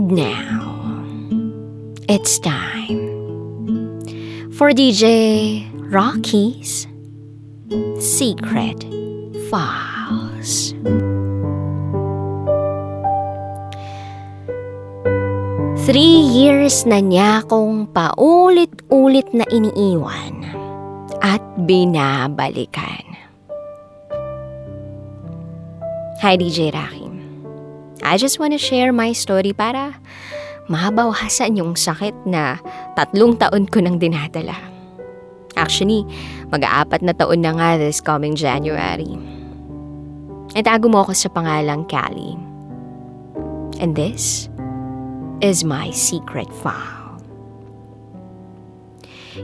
And now, it's time for DJ Rocky's Secret Files. Three years na niya akong paulit-ulit na iniiwan at binabalikan. Hi DJ Rocky. I just want to share my story para mabawasan yung sakit na 3 taon ko nang dinadala. Actually, mag-4 na taon na nga this coming January. Itago mo ako sa pangalang Callie. And this is my secret file.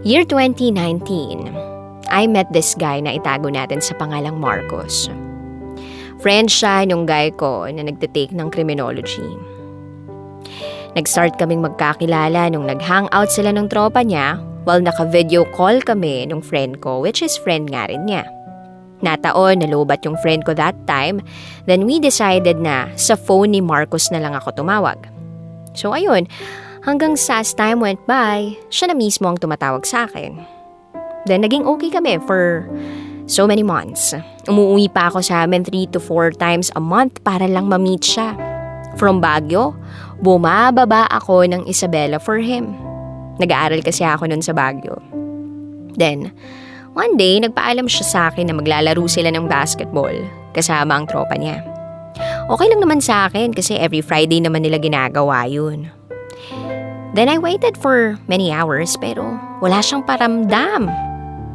Year 2019, I met this guy na itago natin sa pangalang Marcos. Friend siya nung guy ko na nagtitake ng criminology. Nag-start kaming magkakilala nung nag-hangout sila ng tropa niya while naka-video call kami nung friend ko, which is friend nga rin niya. Nataon, nalubat yung friend ko that time, then we decided na sa phone ni Marcos na lang ako tumawag. So ayun, hanggang sa as time went by, siya na mismo ang tumatawag sa akin. Then naging okay kami for so many months. Umuwi pa ako sa amin 3 to 4 times a month para lang ma-meet siya. From Baguio, bumababa ako ng Isabela for him. Nag-aaral kasi ako nun sa Baguio. Then, one day, nagpaalam siya sa akin na maglalaro sila ng basketball kasama ang tropa niya. Okay lang naman sa akin kasi every Friday naman nila ginagawa yun. Then I waited for many hours pero wala siyang paramdam.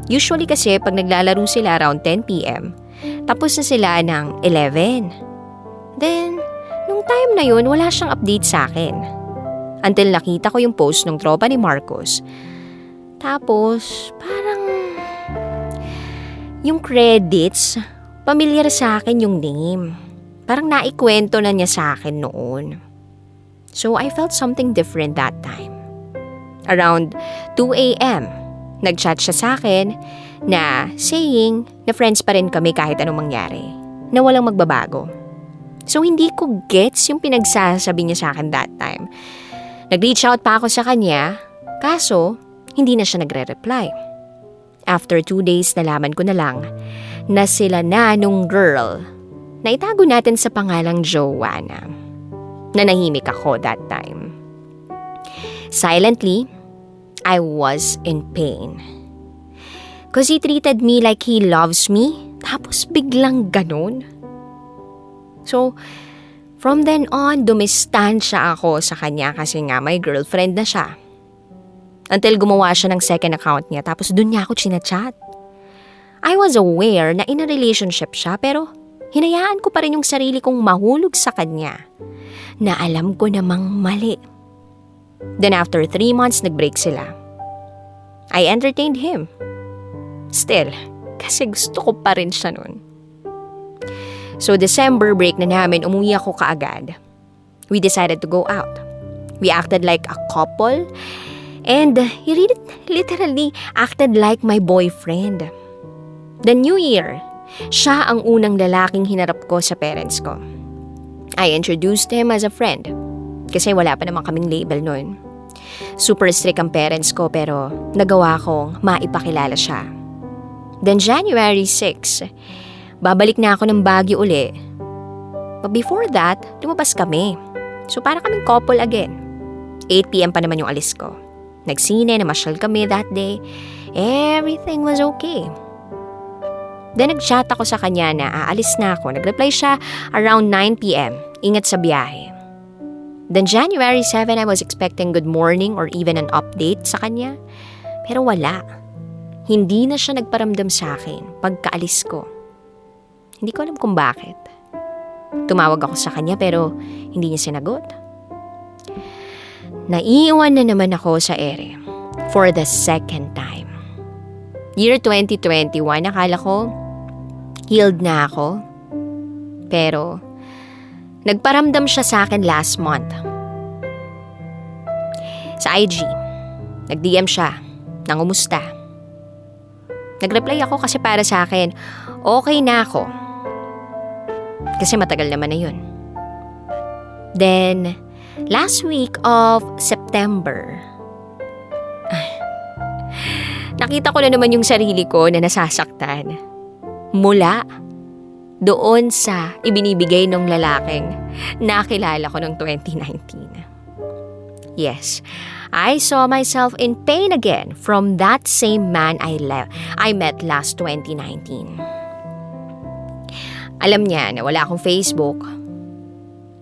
Usually kasi pag naglalaro sila around 10 p.m., tapos na sila ng 11. Then, nung time na yun, wala siyang update sa akin. Until nakita ko yung post ng tropa ni Marcos. Tapos, parang yung credits, pamilyar sa akin yung name. Parang naikwento na niya sa akin noon. So, I felt something different that time. Around 2 a.m., nag-chat siya sa akin na saying na friends pa rin kami kahit anong mangyari. Na walang magbabago. So, hindi ko gets yung pinagsasabi niya sa akin that time. Nag-reach out pa ako sa kanya, kaso hindi na siya nagre-reply. After 2 days, nalaman ko na lang na sila na nung girl na itago natin sa pangalang Joanna. Nanahimik ako that time. Silently, I was in pain. Cause he treated me like he loves me, tapos biglang ganun. So, from then on, dumistansya ako sa kanya kasi nga may girlfriend na siya. Until gumawa siya ng second account niya, tapos dun niya ako chinachat. I was aware na in a relationship siya, pero hinayaan ko pa rin yung sarili kong mahulog sa kanya na alam ko namang mali. Then after 3 months, nag-break sila. I entertained him. Still, kasi gusto ko pa rin siya nun. So December break na namin, umuwi ako kaagad. We decided to go out. We acted like a couple and he literally acted like my boyfriend. The New Year, siya ang unang lalaking hinarap ko sa parents ko. I introduced him as a friend kasi wala pa naman kaming label nun. Super strict ang parents ko pero nagawa kong maipakilala siya. Then January 6, babalik na ako ng Baguio uli. But before that, lumabas kami. So para kaming couple again. 8 p.m. pa naman yung alis ko. Nagsine, namasyal kami that day. Everything was okay. Then nag-chat ako sa kanya na aalis na ako. Nag-reply siya around 9 p.m. Ingat sa biyahe. Then January 7, I was expecting good morning or even an update sa kanya. Pero wala. Hindi na siya nagparamdam sa akin pagkaalis ko. Hindi ko alam kung bakit. Tumawag ako sa kanya pero hindi niya sinagot. Naiiwan na naman ako sa ere for the second time. Year 2021, akala ko healed na ako. Pero nagparamdam siya sa akin last month. Sa IG, nag-DM siya, nangumusta. Nag-reply ako kasi para sa akin, okay na ako. Kasi matagal naman na yun. Then, last week of September. Nakita ko na naman yung sarili ko na nasasaktan. Mula doon sa ibinibigay ng lalaking nakilala ko noong 2019. Yes, I saw myself in pain again from that same man I met last 2019. Alam niya na wala akong Facebook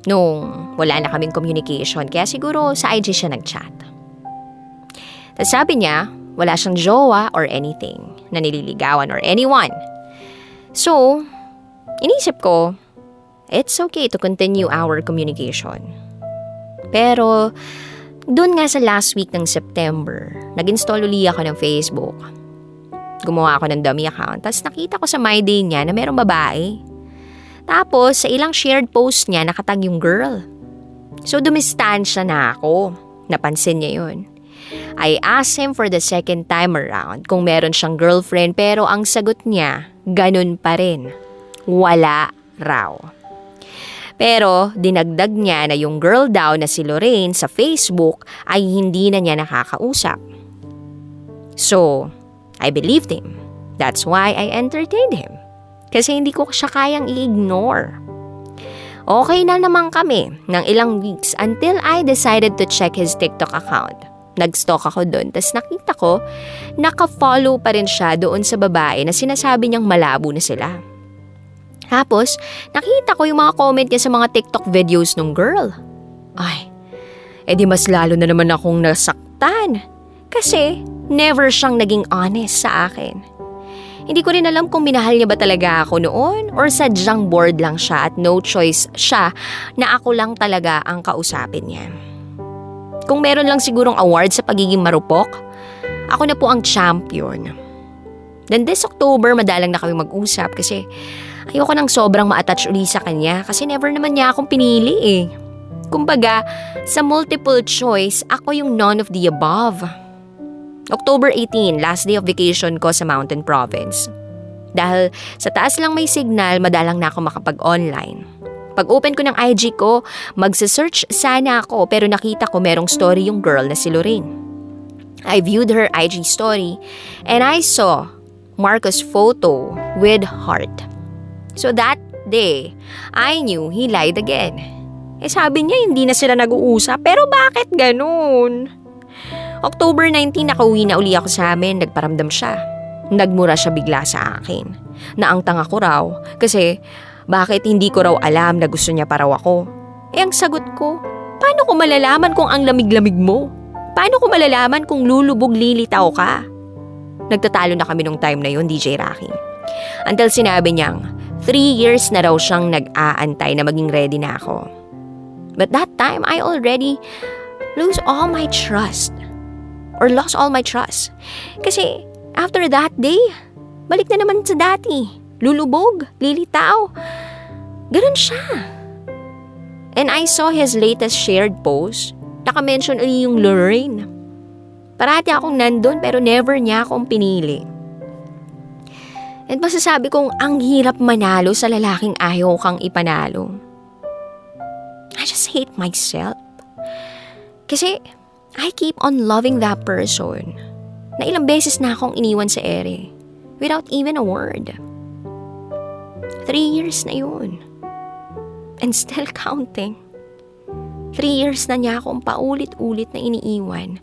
nung wala na kaming communication, kaya siguro sa IG siya nag-chat. Tapos sabi niya, wala siyang jowa or anything na nililigawan or anyone. So, inisip ko, it's okay to continue our communication. Pero, doon nga sa last week ng September, nag-install uli ako ng Facebook. Gumawa ako ng dummy account. Tapos nakita ko sa My Day niya na merong babae. Tapos, sa ilang shared post niya, nakatag yung girl. So, dumistansya na ako. Napansin niya yun. I asked him for the second time around kung meron siyang girlfriend, pero ang sagot niya, ganun pa rin. Wala raw. Pero dinagdag niya na yung girl daw na si Lorraine sa Facebook ay hindi na niya nakakausap. So, I believed him. That's why I entertained him. Kasi hindi ko siya kayang i-ignore. Okay na naman kami ng ilang weeks until I decided to check his TikTok account. Nag-stalk ako doon, tas nakita ko, naka-follow pa rin siya doon sa babae na sinasabi niyang malabo na sila. Tapos, nakita ko yung mga comment niya sa mga TikTok videos ng girl. Ay, edi mas lalo na naman akong nasaktan. Kasi, never siyang naging honest sa akin. Hindi ko rin alam kung minahal niya ba talaga ako noon or sadyang bored lang siya at no choice siya na ako lang talaga ang kausapin niya. Kung meron lang sigurong award sa pagiging marupok, ako na po ang champion. Then this October, madalang na kami mag-usap kasi ayoko nang sobrang ma-attach uli sa kanya kasi never naman niya akong pinili eh. Kumbaga, sa multiple choice, ako yung none of the above. October 18, last day of vacation ko sa Mountain Province. Dahil sa taas lang may signal, madalang na ako makapag-online. Pag open ko ng IG ko, magsa-search sana ako pero nakita ko merong story yung girl na si Lorraine. I viewed her IG story and I saw Marcos' photo with heart. So that day, I knew he lied again. Sabi niya hindi na sila nag-uusap pero bakit ganun? October 19, nakauwi na uli ako sa amin, nagparamdam siya. Nagmura siya bigla sa akin. Na ang tanga ko raw kasi bakit hindi ko raw alam na gusto niya pa raw ako? Ang sagot ko, paano ko malalaman kung ang lamig-lamig mo? Paano ko malalaman kung lulubog lilitaw ka? Nagtatalo na kami nung time na yun, DJ Rocky. Until sinabi niyang, 3 years na raw siyang nag-aantay na maging ready na ako. But that time, I already lost all my trust. Kasi after that day, balik na naman sa dati. Lulubog, lilitaw. Ganun siya. And I saw his latest shared post. Naka-mention ulit yung Lorraine. Parati akong nandun pero never niya akong pinili. And masasabi kong ang hirap manalo sa lalaking ayaw kang ipanalo. I just hate myself. Kasi I keep on loving that person na ilang beses na akong iniwan sa ere without even a word. 3 years na yun. And still counting. 3 years na niya akong paulit-ulit na iniiwan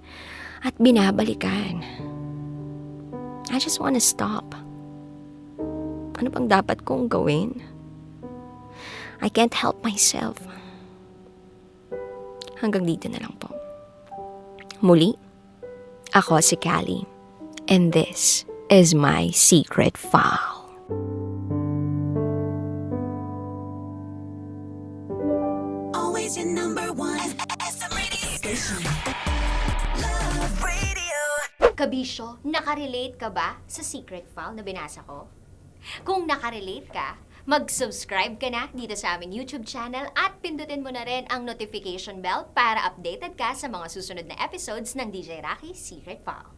at binabalikan. I just wanna stop. Ano bang dapat kong gawin? I can't help myself. Hanggang dito na lang po. Muli, ako si Callie. And this is my secret file. Always your number one SM radio station. Love Radio. Kabisyo, nakarelate ka ba sa secret file na binasa ko? Kung nakarelate ka, mag-subscribe ka na dito sa aming YouTube channel at pindutin mo na rin ang notification bell para updated ka sa mga susunod na episodes ng DJ Rocky Secret File.